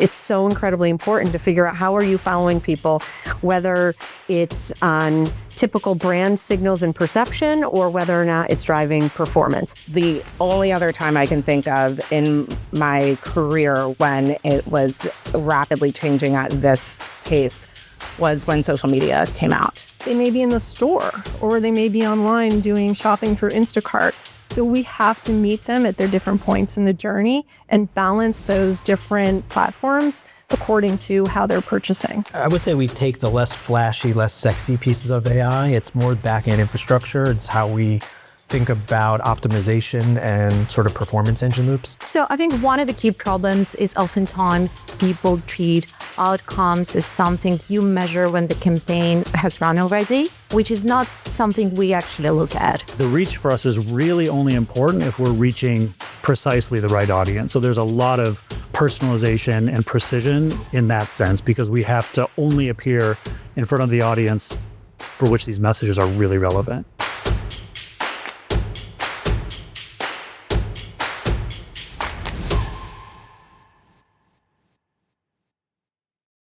It's so incredibly important to figure out how are you following people, whether it's on typical brand signals and perception or whether or not it's driving performance. The only other time I can think of in my career when it was rapidly changing at this pace was when social media came out. They may be in the store or they may be online doing shopping through Instacart. So we have to meet them at their different points in the journey and balance those different platforms according to how they're purchasing. I would say we take the less flashy, less sexy pieces of AI. It's more back-end infrastructure. It's how we think about optimization and sort of performance engine loops. So I think one of the key problems is oftentimes people treat outcomes as something you measure when the campaign has run already, which is not something we actually look at. The reach for us is really only important if we're reaching precisely the right audience. So there's a lot of personalization and precision in that sense because we have to only appear in front of the audience for which these messages are really relevant.